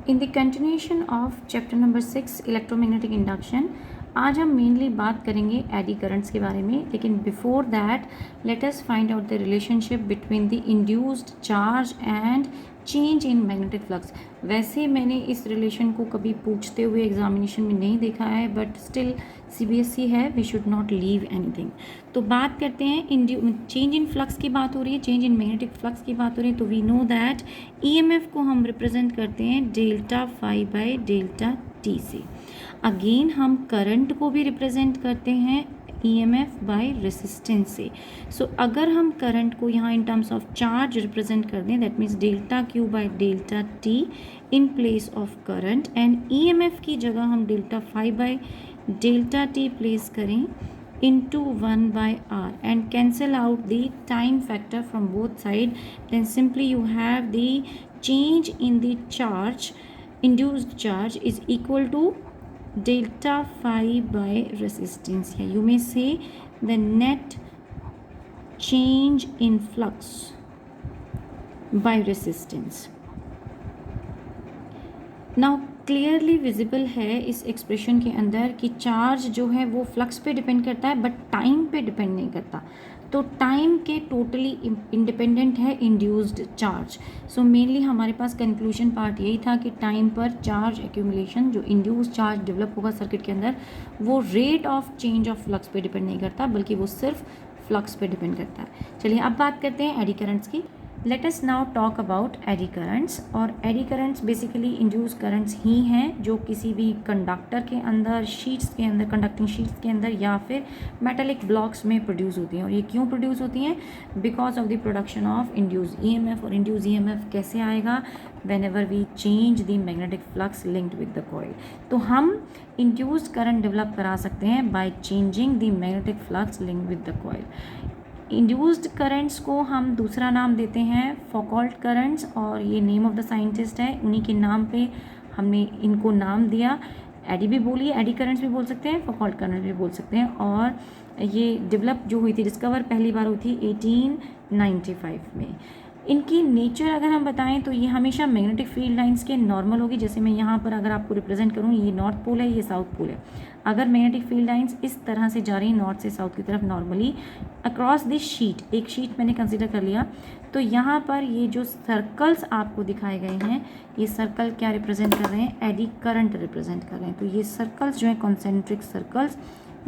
In the continuation of chapter number 6 electromagnetic induction, आज हम mainly बात करेंगे एडी करंट्स के बारे में। लेकिन before that let us find out the relationship between the induced charge and change in magnetic flux. वैसे मैंने इस रिलेशन को कभी पूछते हुए एग्जामिनेशन में नहीं देखा है, बट स्टिल सीबीएसई है, we should not leave anything. तो बात करते हैं चेंज इन फ्लक्स की बात हो रही है, चेंज इन मैग्नेटिक फ्लक्स की बात हो रही है। तो वी नो दैट ईएमएफ को हम रिप्रेजेंट करते हैं delta phi by delta t से। अगेन हम करंट को भी रिप्रेजेंट करते हैं ईएमएफ बाय रेसिस्टेंस से। सो अगर हम करंट को यहाँ in terms of charge represent कर दें, that means delta q by delta t in place of current, and EMF की जगह हम delta phi by delta t place करें into 1 by r and cancel out the time factor from both side, then simply you have the change in the charge, induced charge is equal to delta phi by resistance. Here you may say the net change in flux by resistance. Now clearly visible है इस expression के अंदर कि charge जो है वो flux पे depend करता है, बट टाइम पे डिपेंड नहीं करता। तो टाइम के टोटली इंडिपेंडेंट है इंड्यूस्ड चार्ज। सो मेनली हमारे पास कंक्लूजन पार्ट यही था कि टाइम पर चार्ज एक्यूमुलेशन, जो इंड्यूस्ड चार्ज डेवलप होगा सर्किट के अंदर, वो rate of change of flux पे डिपेंड नहीं करता, बल्कि वो सिर्फ फ्लक्स पे डिपेंड करता है। चलिए अब बात करते हैं एडी करंट्स की। Let us now talk about eddy currents. और eddy currents basically induce currents ही हैं जो किसी भी कंडक्टर के अंदर, शीट्स के अंदर, कंडक्टिंग शीट्स के अंदर या फिर मेटेलिक ब्लॉक्स में प्रोड्यूस होती हैं। और ये क्यों प्रोड्यूस होती हैं? Because of the production of induce EMF. और इंड्यूस ईएमएफ कैसे आएगा? Whenever we change the magnetic flux linked with the coil. तो हम इंड्यूस्ड करंट डेवलप करा सकते हैं by changing the magnetic flux linked with the coil. Induced currents को हम दूसरा नाम देते हैं फौकॉल्ट करंट्स, और ये नेम ऑफ द साइंटिस्ट है, उन्हीं के नाम पे हमने इनको नाम दिया। एडी भी बोलिए, एडी करंट्स भी बोल सकते हैं, फौकॉल्ट करंट भी बोल सकते हैं। और ये डेवलप जो हुई थी, डिस्कवर पहली बार हुई थी 1895 में। इनकी नेचर अगर हम बताएं तो ये हमेशा मैग्नेटिक फील्ड लाइंस के नॉर्मल होगी। जैसे मैं यहाँ पर अगर आपको रिप्रेजेंट करूँ, ये नॉर्थ पोल है, ये साउथ पोल है। अगर मैग्नेटिक फील्ड लाइंस इस तरह से जा रही हैं नॉर्थ से साउथ की तरफ नॉर्मली अक्रॉस दिस शीट, एक शीट मैंने कंसिडर कर लिया, तो यहाँ पर ये जो सर्कल्स आपको दिखाए गए हैं, ये सर्कल क्या रिप्रेजेंट कर रहे हैं? एडी करंट रिप्रेजेंट कर रहे हैं। तो ये सर्कल्स जो हैं कॉन्सेंट्रिक सर्कल्स,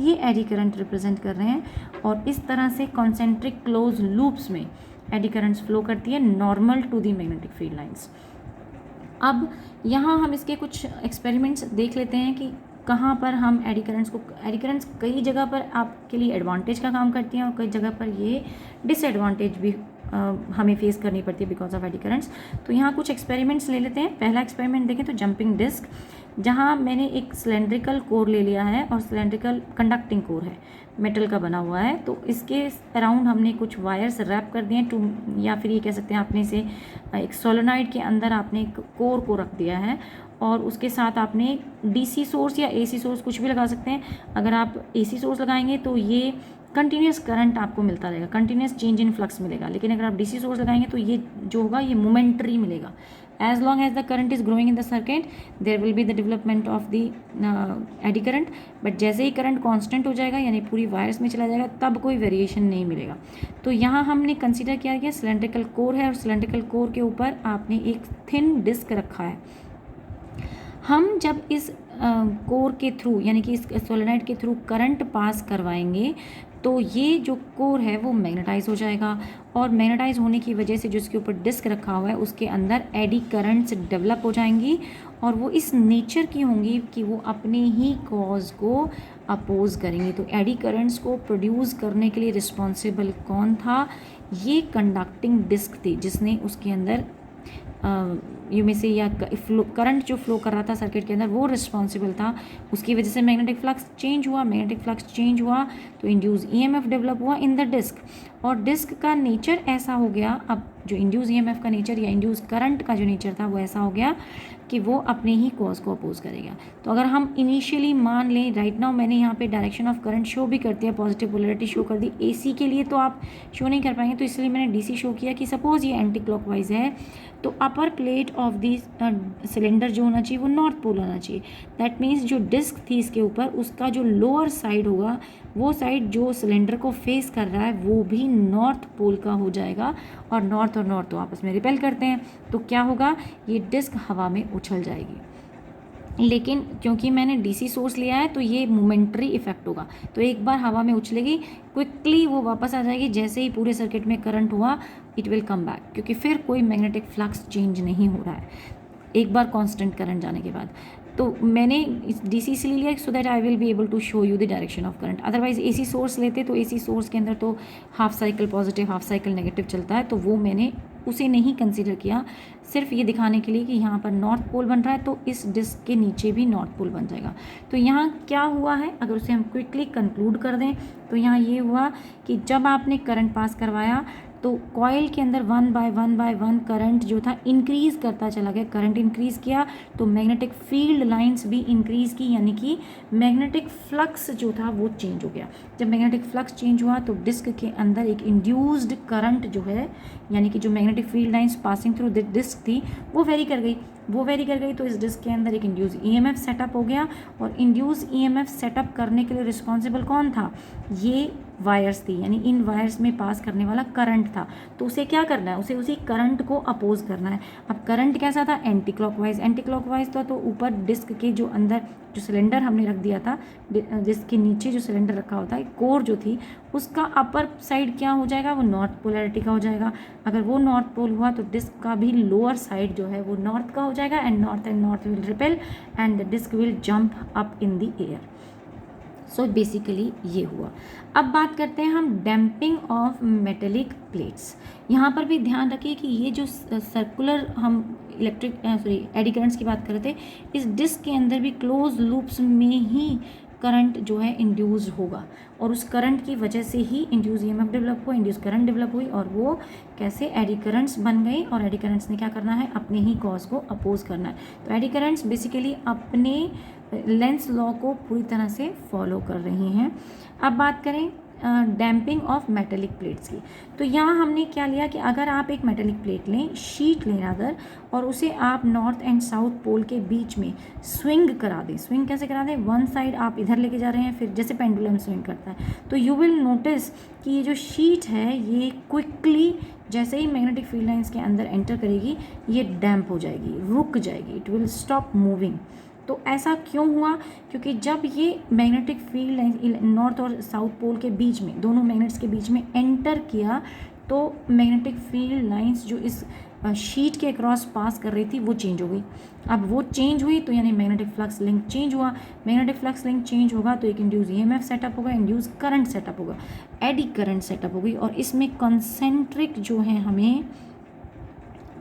ये एडी करंट रिप्रेजेंट कर रहे हैं। और इस तरह से कॉन्सेंट्रिक क्लोज लूप्स में एडी करंट्स फ्लो करती है normal to the magnetic field lines. अब यहाँ हम इसके कुछ एक्सपेरिमेंट्स देख लेते हैं कि कहाँ पर हम एडी करंट्स कई जगह पर आपके लिए एडवांटेज का काम करती हैं और कई जगह पर ये डिसएडवांटेज भी हमें फेस करनी पड़ती है बिकॉज ऑफ एडी करंट्स। तो यहाँ कुछ एक्सपेरिमेंट्स ले लेते हैं। पहला एक्सपेरिमेंट देखें तो जंपिंग डिस्क, जहाँ मैंने एक सिलेंड्रिकल कोर ले लिया है और सिलेंड्रिकल कंडक्टिंग कोर है, मेटल का बना हुआ है। तो इसके अराउंड हमने कुछ वायर्स रैप कर दिए टू, या फिर ये कह सकते हैं आपने से एक सोलेनॉइड के अंदर आपने एक कोर को रख दिया है, और उसके साथ आपने डीसी सोर्स या एसी सोर्स कुछ भी लगा सकते हैं। अगर आप एसी सोर्स लगाएंगे तो ये कंटिन्यूस करंट आपको मिलता रहेगा, कंटिन्यूस चेंज इन फ्लक्स मिलेगा। लेकिन अगर आप डीसी सोर्स लगाएंगे तो ये जो होगा ये मोमेंटरी मिलेगा। As long as the current is growing in the circuit there will be the development of the eddy current, but जैसे ही करंट कांस्टेंट हो जाएगा यानी पूरी वायर्स में चला जाएगा तब कोई वेरिएशन नहीं मिलेगा। तो यहाँ हमने कंसिडर किया कि सिलेंड्रिकल कोर है और सिलेंड्रिकल कोर के ऊपर आपने एक थिन डिस्क रखा है। हम जब इस कोर के थ्रू यानी कि इस सोलेनॉइड के थ्रू करंट पास करवाएंगे तो ये जो कोर है वो मैग्नेटाइज हो जाएगा, और मैग्नेटाइज होने की वजह से जो इसके ऊपर डिस्क रखा हुआ है उसके अंदर एडी करंट्स डेवलप हो जाएंगी, और वो इस नेचर की होंगी कि वो अपने ही कॉज को अपोज करेंगी। तो एडी करंट्स को प्रोड्यूस करने के लिए रिस्पॉन्सिबल कौन था? ये कंडक्टिंग डिस्क थी जिसने उसके अंदर यू में से या करंट जो फ्लो कर रहा था सर्किट के अंदर वो रिस्पॉन्सिबल था। उसकी वजह से मैग्नेटिक फ्लक्स चेंज हुआ तो इंड्यूस ईएमएफ डेवलप हुआ इन द डिस्क, और डिस्क का नेचर ऐसा हो गया, अब जो इंड्यूस ईएमएफ का नेचर या इंड्यूस करंट का जो नेचर था वो ऐसा हो गया कि वो अपने ही कॉज को अपोज करेगा। तो अगर हम इनिशियली मान लें, राइट नाउ मैंने यहाँ पे डायरेक्शन ऑफ करंट शो भी कर दिया, पॉजिटिव पोलैरिटी शो कर दी। एसी के लिए तो आप शो नहीं कर पाएंगे, तो इसलिए मैंने डीसी शो किया कि सपोज ये एंटी क्लॉकवाइज है तो अपर प्लेट ऑफ दी सिलेंडर जो होना चाहिए वो नॉर्थ पोल होना चाहिए। दैट मीन्स जो डिस्क थी इसके ऊपर उसका जो लोअर साइड होगा वो साइड जो सिलेंडर को फेस कर रहा है वो भी नॉर्थ पोल का हो जाएगा, और नॉर्थ तो आपस में रिपेल करते हैं, तो क्या होगा, ये डिस्क हवा में उछल जाएगी। लेकिन क्योंकि मैंने डीसी सोर्स लिया है तो ये मोमेंटरी इफेक्ट होगा, तो एक बार हवा में उछलेगी, क्विकली वो वापस आ जाएगी, जैसे ही पूरे सर्किट में करंट हुआ इट विल कम बैक, क्योंकि फिर कोई मैग्नेटिक फ्लक्स चेंज नहीं हो रहा है एक बार कांस्टेंट करंट जाने के बाद। तो मैंने डीसी इसलिए लिया so that I will be able to show you the direction of current. Otherwise AC source लेते तो एसी सोर्स के अंदर तो half cycle positive half cycle negative चलता है, तो वो मैंने उसे नहीं कंसीडर किया, सिर्फ ये दिखाने के लिए कि यहाँ पर नॉर्थ पोल बन रहा है तो इस डिस्क के नीचे भी नॉर्थ पोल बन जाएगा। तो यहाँ क्या हुआ है, अगर उसे हम क्विकली कंक्लूड कर दें तो यहाँ ये हुआ कि जब आपने करंट पास करवाया तो कॉइल के अंदर वन बाय वन करंट जो था इंक्रीज़ करता चला गया, करंट इंक्रीज़ किया तो मैग्नेटिक फील्ड लाइंस भी इंक्रीज़ की, यानी कि मैग्नेटिक फ्लक्स जो था वो चेंज हो गया। जब मैग्नेटिक फ्लक्स चेंज हुआ तो डिस्क के अंदर एक इंड्यूस्ड करंट जो है, यानी कि जो magnetic field lines passing through the disc थी वो वेरी कर गई, तो इस डिस्क के अंदर एक इंड्यूस ईएमएफ सेटअप हो गया, और इंड्यूस ईएमएफ सेटअप करने के लिए रिस्पॉन्सिबल कौन था, ये वायर्स थी, यानी इन वायर्स में पास करने वाला करंट था। तो उसे क्या करना है, उसे उसी करंट को अपोज करना है। अब करंट कैसा था, एंटी क्लॉकवाइज था, तो ऊपर डिस्क के जो अंदर जो सिलेंडर हमने रख दिया था, डिस्क के नीचे जो सिलेंडर रखा होता है, कोर जो थी उसका अपर साइड क्या हो जाएगा, वो नॉर्थ पोलैरिटी का हो जाएगा। अगर वो नॉर्थ पोल हुआ तो डिस्क का भी लोअर साइड जो है वो नॉर्थ का हो जाएगा, and north will repel and the disc will jump up in the air. So basically ये हुआ। अब बात करते हैं हम डैम्पिंग ऑफ मेटेलिक प्लेट्स। यहाँ पर भी ध्यान रखिए कि ये जो सर्कुलर हम एडी करंट्स की बात कर रहे थे, इस डिस्क के अंदर भी क्लोज लूप्स में ही करंट जो है इंड्यूस होगा, और उस करंट की वजह से ही इंड्यूस ईएमएफ डेवलप हुआ, इंड्यूस करंट डेवलप हुई, और वो कैसे एडी करंट्स बन गई, और एडी करंट्स ने क्या करना है, अपने ही कॉज को अपोज करना है। तो एडी करंट्स बेसिकली अपने लेंस लॉ को पूरी तरह से फॉलो कर रही हैं। अब बात करें डैम्पिंग ऑफ मेटेलिक प्लेट्स की, तो यहाँ हमने क्या लिया कि अगर आप एक मेटेलिक प्लेट लें, शीट लें अगर, और उसे आप नॉर्थ एंड साउथ पोल के बीच में स्विंग करा दें। स्विंग कैसे करा दें, वन साइड आप इधर लेके जा रहे हैं, फिर जैसे पेंडुलम स्विंग करता है, तो यू विल नोटिस कि ये जो शीट है ये क्विकली जैसे ही मैग्नेटिक फील्ड लाइंस के अंदर एंटर करेगी ये डैम्प हो जाएगी, रुक जाएगी, इट विल स्टॉप मूविंग। तो ऐसा क्यों हुआ, क्योंकि जब ये मैग्नेटिक फील्ड लाइन नॉर्थ और साउथ पोल के बीच में, दोनों मैग्नेट्स के बीच में एंटर किया, तो मैग्नेटिक फील्ड लाइंस जो इस शीट के अक्रॉस पास कर रही थी वो चेंज हो गई। अब वो चेंज हुई तो यानी मैग्नेटिक फ्लक्स लिंक चेंज हुआ, मैग्नेटिक फ्लक्स लिंक चेंज होगा तो एक इंड्यूस ईएमएफ सेटअप होगा, इंड्यूस करंट सेटअप होगा, एडी करंट सेटअप होगी, और इसमें कॉन्सेंट्रिक जो है हमें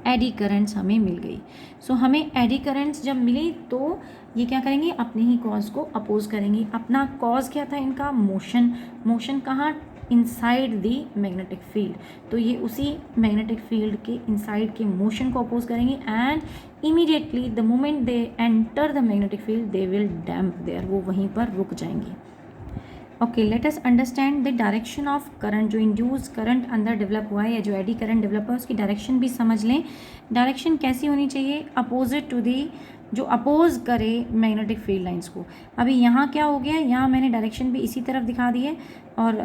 एडी करंट्स हमें मिल गई। सो हमें एडी करंट्स जब मिली तो ये क्या करेंगे, अपने ही कॉज को अपोज करेंगी। अपना कॉज क्या था इनका, मोशन कहाँ, इनसाइड दी मैग्नेटिक फील्ड, तो ये उसी मैग्नेटिक फील्ड के इनसाइड के मोशन को अपोज करेंगी, and immediately the moment they enter the magnetic field they will damp there, वो वहीं पर रुक जाएंगी। Okay, let us understand the direction of current. जो इंड्यूस करंट अंदर डेवलप हुआ है या जो एडी करंट डेवलप हुआ है उसकी डायरेक्शन भी समझ लें। डायरेक्शन कैसी होनी चाहिए, अपोजिट टू दी, जो अपोज करे मैग्नेटिक फील्ड लाइंस को। अभी यहाँ क्या हो गया, यहाँ मैंने डायरेक्शन भी इसी तरफ दिखा दी है, और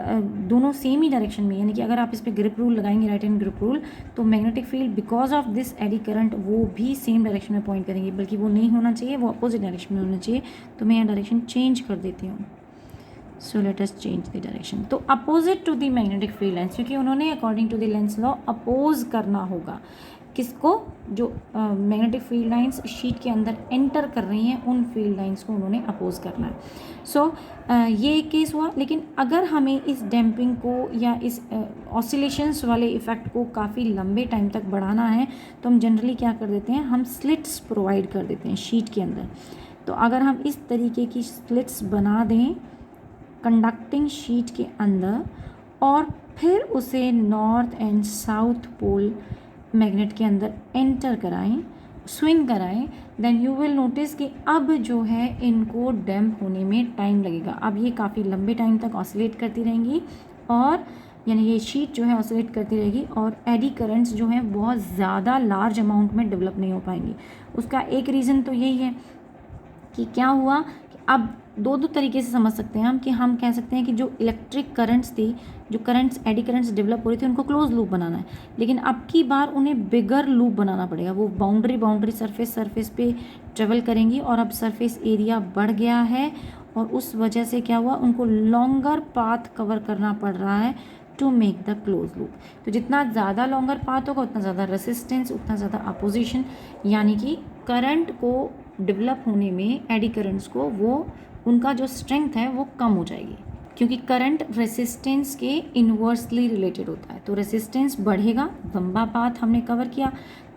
दोनों सेम ही डायरेक्शन में, यानी कि अगर आप इस पर ग्रिप रूल लगाएंगे, राइट हैंड ग्रिप रूल, तो magnetic field because of this eddy current वो भी सेम डायरेक्शन में पॉइंट करेंगे, बल्कि वो नहीं होना चाहिए, वो अपोजिट डायरेक्शन में होना चाहिए। तो मैं यहाँ डायरेक्शन चेंज कर देती हूँ। So let us change the direction. तो opposite to the magnetic field lines, क्योंकि उन्होंने according to the Lenz law oppose करना होगा किसको, जो मैग्नेटिक फील्ड लाइंस शीट के अंदर एंटर कर रही हैं उन फील्ड लाइंस को उन्होंने अपोज करना है। सो ये एक केस हुआ। लेकिन अगर हमें इस डैम्पिंग को या इस ऑसिलेशंस वाले इफ़ेक्ट को काफ़ी लंबे टाइम तक बढ़ाना है तो हम जनरली क्या कर देते हैं, हम स्लिट्स प्रोवाइड कर देते हैं शीट के अंदर। तो अगर हम इस तरीके की स्लिट्स बना दें कंडक्टिंग शीट के अंदर, और फिर उसे north and south pole magnet के अंदर एंटर कराएं, स्विंग कराएं, देन यू विल नोटिस कि अब जो है इनको डैम्प होने में टाइम लगेगा। अब ये काफ़ी लंबे टाइम तक ऑसिलेट करती रहेंगी, और यानी ये शीट जो है ऑसिलेट करती रहेगी और एडी करंट्स जो हैं बहुत ज़्यादा लार्ज अमाउंट में डेवलप नहीं हो पाएंगी। उसका एक रीज़न तो यही है कि क्या हुआ कि अब दो तरीके से समझ सकते हैं हम कह सकते हैं कि जो इलेक्ट्रिक करंट्स थी, जो करंट्स एडी करंट्स डेवलप हो रही थी, उनको क्लोज लूप बनाना है, लेकिन अब की बार उन्हें बिगर लूप बनाना पड़ेगा। वो बाउंड्री सरफेस पे ट्रेवल करेंगी और अब सरफेस एरिया बढ़ गया है और उस वजह से क्या हुआ, उनको लॉन्गर पाथ कवर करना पड़ रहा है to make the close loop. तो जितना ज़्यादा लॉन्गर पाथ होगा उतना ज़्यादा रेसिस्टेंस, उतना ज़्यादा अपोजिशन, यानी कि करंट को डेवलप होने में एडी करंट्स को वो उनका जो स्ट्रेंथ है वो कम हो जाएगी, क्योंकि करंट रेसिस्टेंस के इन्वर्सली रिलेटेड होता है। तो रेसिस्टेंस बढ़ेगा, लंबा पाथ हमने कवर किया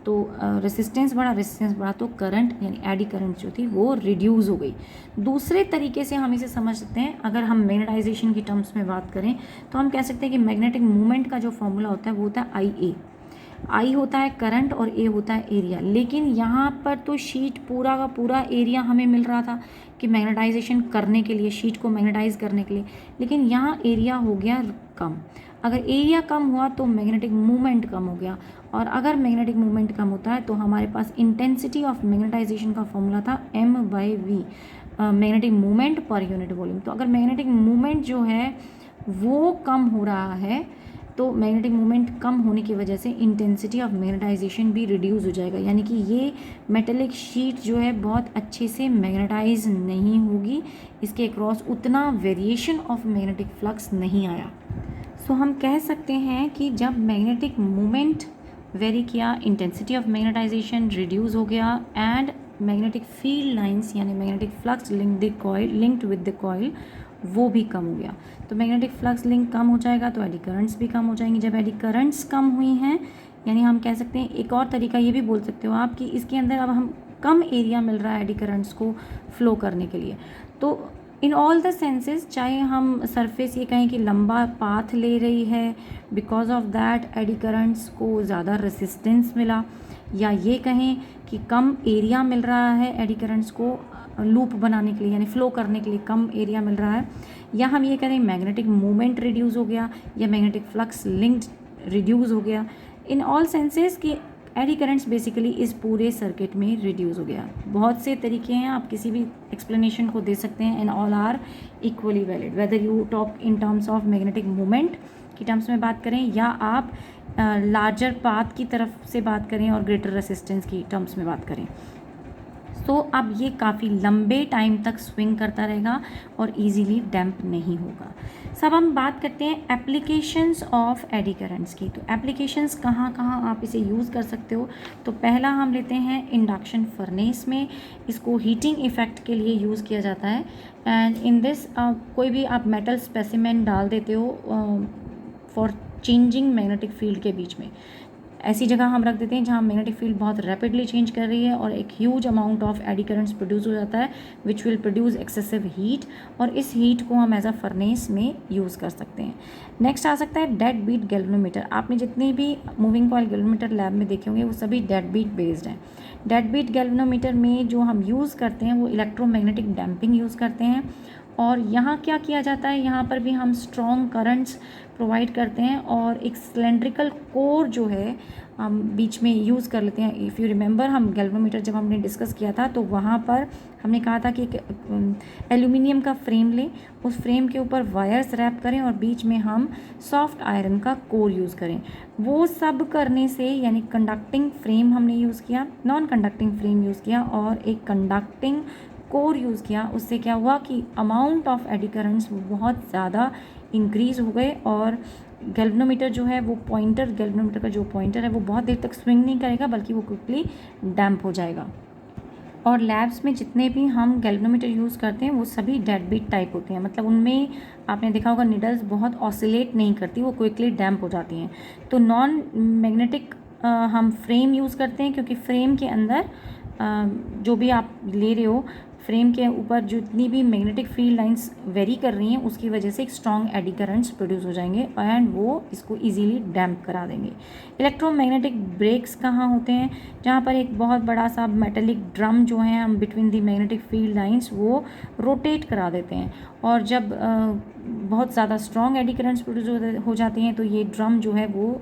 तो रेसिस्टेंस बढ़ा तो करंट यानी एडी करंट जो थी वो रिड्यूस हो गई। दूसरे तरीके से हम इसे समझ सकते हैं, अगर हम मैग्नेटाइजेशन की टर्म्स में बात करें तो हम कह सकते हैं कि मैग्नेटिक मूवमेंट का जो फॉर्मूला होता है वो होता है आई। आई होता है करंट और ए होता है एरिया। लेकिन यहाँ पर तो शीट पूरा का पूरा एरिया हमें मिल रहा था कि मैग्नेटाइजेशन करने के लिए, शीट को मैग्नेटाइज करने के लिए, लेकिन यहाँ एरिया हो गया कम। अगर एरिया कम हुआ तो मैग्नेटिक मूवमेंट कम हो गया, और अगर मैग्नेटिक मूवमेंट कम होता है तो हमारे पास इंटेंसिटी ऑफ मैग्नेटाइजेशन का फॉर्मूला था m/v, magnetic movement per unit volume. तो अगर मैग्नेटिक मूवमेंट जो है वो कम हो रहा है तो मैग्नेटिक मूवमेंट कम होने की वजह से इंटेंसिटी ऑफ मैग्नेटाइजेशन भी रिड्यूस हो जाएगा, यानी कि ये मेटेलिक शीट जो है बहुत अच्छे से मैग्नेटाइज नहीं होगी, इसके अक्रॉस उतना वेरिएशन ऑफ मैग्नेटिक फ्लक्स नहीं आया। सो हम कह सकते हैं कि जब मैग्नेटिक मूवमेंट वेरी किया, इंटेंसिटी ऑफ मैग्नेटाइजेशन रिड्यूस हो गया एंड मैग्नेटिक फील्ड लाइंस यानी magnetic flux linked with the coil वो भी कम हो गया। तो मैग्नेटिक फ्लक्स लिंक कम हो जाएगा तो एडी करंट्स भी कम हो जाएंगी। जब एडी करंट्स कम हुई हैं, यानी हम कह सकते हैं, एक और तरीका ये भी बोल सकते हो आप कि इसके अंदर अब हम कम एरिया मिल रहा है एडी करंट्स को फ्लो करने के लिए। तो इन ऑल द सेंसेस, चाहे हम सरफेस ये कहें कि लंबा पाथ ले रही है, because of that eddy currents को ज़्यादा रेसिस्टेंस मिला, या ये कहें कि कम एरिया मिल रहा है एडी करंट्स को लूप बनाने के लिए यानी फ्लो करने के लिए कम एरिया मिल रहा है, या हम ये करें मैग्नेटिक मूवमेंट रिड्यूस हो गया या मैग्नेटिक फ्लक्स लिंक्ड रिड्यूस हो गया। इन ऑल सेंसेस कि एडी करंट्स बेसिकली इस पूरे सर्किट में रिड्यूस हो गया। बहुत से तरीके हैं, आप किसी भी एक्सप्लेनेशन को दे सकते हैं and all are equally valid, whether you talk in terms of magnetic movement की टर्म्स में बात करें या आप लार्जर पाथ की तरफ से बात करें और ग्रेटर रेसिस्टेंस की टर्म्स में बात करें। तो अब ये काफ़ी लंबे टाइम तक स्विंग करता रहेगा और इजीली डैम्प नहीं होगा। सब हम बात करते हैं एप्लीकेशंस ऑफ एडी करंट्स की। तो एप्लीकेशंस कहाँ कहाँ आप इसे यूज़ कर सकते हो। तो पहला हम लेते हैं इंडक्शन फर्नेस में, इसको हीटिंग इफ़ेक्ट के लिए यूज़ किया जाता है। एंड इन दिस कोई भी आप मेटल स्पेसिमेन डाल देते हो फॉर चेंजिंग मैग्नेटिक फील्ड के बीच में, ऐसी जगह हम रख देते हैं जहाँ मैग्नेटिक फील्ड बहुत रैपिडली चेंज कर रही है और एक huge amount of eddy currents produce हो जाता है which will produce excessive heat, और इस हीट को हम एज अ फर्नेस में यूज़ कर सकते हैं। नेक्स्ट आ सकता है डेड बीट गैल्वेनोमीटर। आपने जितने भी मूविंग कॉइल गैल्वेनोमीटर लैब में देखे होंगे वो सभी डेड बीट बेस्ड हैं। डेड बीट गैल्वेनोमीटर में जो हम यूज़ करते हैं वो इलेक्ट्रोमैग्नेटिक डैम्पिंग यूज़ करते हैं, और यहाँ क्या किया जाता है, यहाँ पर भी हम स्ट्रॉन्ग करंट्स प्रोवाइड करते हैं और एक सिलेंड्रिकल कोर जो है हम बीच में यूज़ कर लेते हैं। इफ़ यू रिमेंबर, हम गैल्वेनोमीटर जब हमने डिस्कस किया था तो वहाँ पर हमने कहा था कि एक एल्यूमिनियम का फ्रेम लें, उस फ्रेम के ऊपर वायर्स रैप करें और बीच में हम सॉफ्ट आयरन का कोर यूज़ करें। वो सब करने से, यानी कंडक्टिंग फ्रेम हमने यूज़ किया, नॉन कंडक्टिंग फ्रेम यूज़ किया और एक कंडक्टिंग कोर यूज़ किया, उससे क्या हुआ कि अमाउंट ऑफ एडी करंट्स बहुत ज़्यादा इंक्रीज़ हो गए और गैल्वेनोमीटर जो है वो पॉइंटर, गैल्वेनोमीटर का जो पॉइंटर है वो बहुत देर तक स्विंग नहीं करेगा बल्कि वो क्विकली डैम्प हो जाएगा। और लैब्स में जितने भी हम गैल्वेनोमीटर यूज़ करते हैं वो सभी डेड बीट टाइप होते हैं, मतलब उनमें आपने देखा होगा निडल्स बहुत ऑसिलेट नहीं करती, वो क्विकली डैम्प हो जाती हैं। तो नॉन मैग्नेटिक हम फ्रेम यूज़ करते हैं क्योंकि फ्रेम के अंदर जो भी आप ले रहे हो फ्रेम के ऊपर जितनी भी मैग्नेटिक फील्ड लाइंस वेरी कर रही हैं उसकी वजह से एक स्ट्रॉन्ग एडी करंट्स प्रोड्यूस हो जाएंगे एंड वो इसको इजीली डैम्प करा देंगे। इलेक्ट्रोमैग्नेटिक ब्रेक्स कहाँ होते हैं? जहाँ पर एक बहुत बड़ा सा मेटेलिक ड्रम जो है हम between the magnetic field lines वो रोटेट करा देते हैं, और जब बहुत ज़्यादा स्ट्रॉन्ग एडी करंट्स प्रोड्यूस हो जाती हैं तो ये ड्रम जो है वो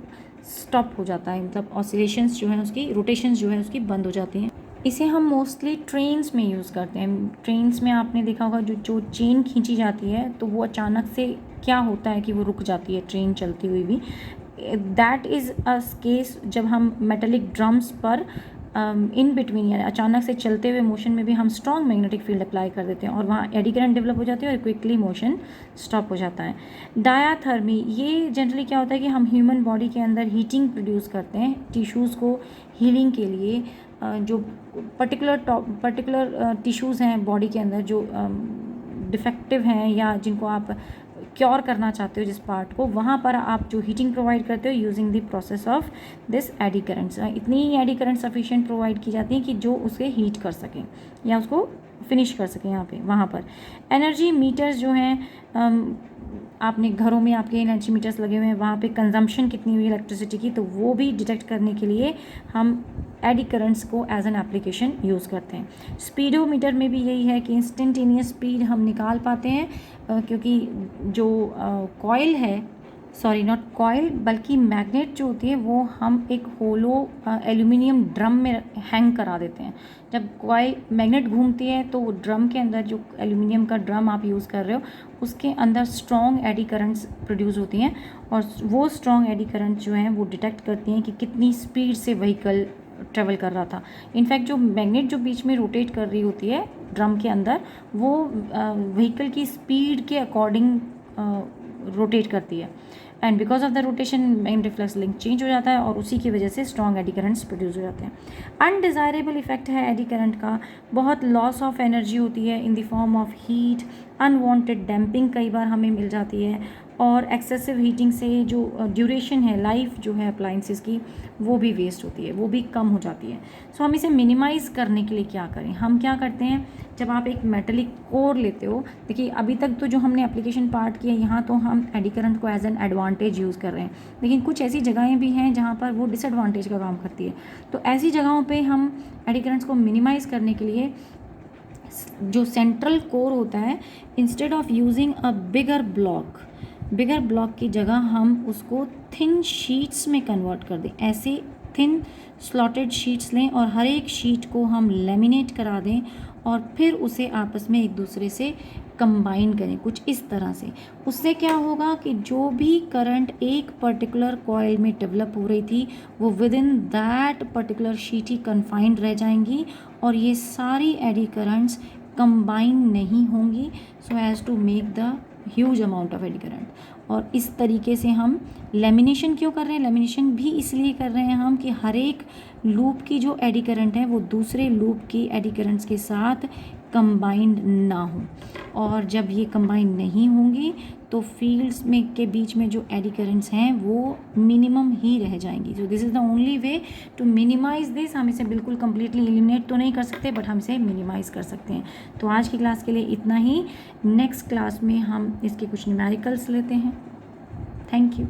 स्टॉप हो जाता है, मतलब ऑसिलेशंस जो है उसकी, रोटेशंस जो है उसकी बंद हो जाती हैं। इसे हम मोस्टली ट्रेन्स में यूज़ करते हैं। ट्रेन्स में आपने देखा होगा जो चेन खींची जाती है तो वो अचानक से क्या होता है कि वो रुक जाती है ट्रेन चलती हुई भी। दैट इज़ अ केस जब हम मेटेलिक ड्रम्स पर इन बिटवीन यानी अचानक से चलते हुए मोशन में भी हम स्ट्रॉन्ग मैग्नेटिक फील्ड अप्लाई कर देते हैं और वहाँ एडी करंट डेवलप हो जाती है और क्विकली मोशन स्टॉप हो जाता है। डायाथर्मी, ये जनरली क्या होता है कि हम ह्यूमन बॉडी के अंदर हीटिंग प्रोड्यूस करते हैं टिश्यूज़ को हीलिंग के लिए। जो पर्टिकुलर टिश्यूज़ हैं बॉडी के अंदर जो डिफेक्टिव हैं या जिनको आप क्योर करना चाहते हो जिस पार्ट को, वहाँ पर आप जो हीटिंग प्रोवाइड करते हो using the process of this eddy currents. इतनी ही एडी करंट सफिशिएंट प्रोवाइड की जाती हैं कि जो उसे हीट कर सकें या उसको फिनिश कर सकें यहाँ पे वहाँ पर। एनर्जी मीटर्स जो हैं आपने घरों में आपके एनर्जी मीटर्स लगे हुए हैं, वहाँ पे कंजम्पशन कितनी हुई इलेक्ट्रिसिटी की, तो वो भी डिटेक्ट करने के लिए हम एडी करंट्स को एज एन एप्लीकेशन यूज़ करते हैं। स्पीडोमीटर में भी यही है कि इंस्टेंटेनियस स्पीड हम निकाल पाते हैं क्योंकि जो कॉइल है, सॉरी नॉट कॉइल बल्कि मैग्नेट जो होती है वो हम एक होलो एल्यूमिनियम ड्रम में हैंग करा देते हैं। जब कॉइल मैग्नेट घूमती है तो वो ड्रम के अंदर जो एल्यूमिनियम का ड्रम आप यूज़ कर रहे हो उसके अंदर स्ट्रॉन्ग एडी करंट्स प्रोड्यूस होती हैं और वो स्ट्रॉन्ग एडी करंट्स जो हैं वो डिटेक्ट करती हैं कि कितनी स्पीड से व्हीकल ट्रेवल कर रहा था। इनफैक्ट जो मैग्नेट जो बीच में रोटेट कर रही होती है ड्रम के अंदर वो व्हीकल की स्पीड के अकॉर्डिंग रोटेट करती है and because of the rotation magnetic flux link change हो जाता है और उसी की वजह से स्ट्रॉन्ग एडी करंट्स प्रोड्यूस हो जाते हैं। अनडिज़ायरेबल इफेक्ट है एडी करंट का, बहुत लॉस ऑफ एनर्जी होती है in the form of heat, unwanted damping कई बार हमें मिल जाती है और एक्सेसिव हीटिंग से जो ड्यूरेशन है लाइफ जो है अप्लाइंसेस की वो भी वेस्ट होती है, वो भी कम हो जाती है। सो हम इसे मिनिमाइज़ करने के लिए क्या करें? हम क्या करते हैं, जब आप एक मेटलिक कोर लेते हो, देखिए अभी तक तो जो हमने एप्लीकेशन पार्ट किया यहाँ तो हम एडी करंट को एज एन एडवांटेज यूज़ कर रहे हैं, लेकिन कुछ ऐसी जगहें भी हैं जहाँ पर वो डिसएडवांटेज का काम करती है। तो ऐसी जगहों पर हम एडी करंट्स को मिनिमाइज़ करने के लिए जो सेंट्रल कोर होता है, instead of using a bigger block की जगह हम उसको थिन शीट्स में कन्वर्ट कर दें। ऐसे थिन स्लॉटेड शीट्स लें और हर एक शीट को हम लेमिनेट करा दें और फिर उसे आपस में एक दूसरे से कंबाइन करें कुछ इस तरह से। उससे क्या होगा कि जो भी करंट एक पर्टिकुलर कॉइल में डेवलप हो रही थी वो with in that particular sheet he confined रह जाएंगी और ये सारी एडी करंट्स कंबाइन नहीं होंगी so as to make the huge amount of eddy current. और इस तरीके से हम लेमिनेशन क्यों कर रहे हैं? लेमिनेशन भी इसलिए कर रहे हैं हम कि हर एक लूप की जो एडी करंट है वो दूसरे लूप की एडी करंट्स के साथ कंबाइंड ना हो, और जब ये कंबाइन नहीं होंगी तो फील्ड्स में के बीच में जो एडी करंट्स हैं वो मिनिमम ही रह जाएंगी। So this is the only way to minimize this. हम इसे बिल्कुल कम्प्लीटली एलिमिनेट तो नहीं कर सकते बट हम इसे मिनिमाइज़ कर सकते हैं। तो आज की क्लास के लिए इतना ही। नेक्स्ट क्लास में हम इसके कुछ न्यूमेरिकल्स लेते हैं। Thank you.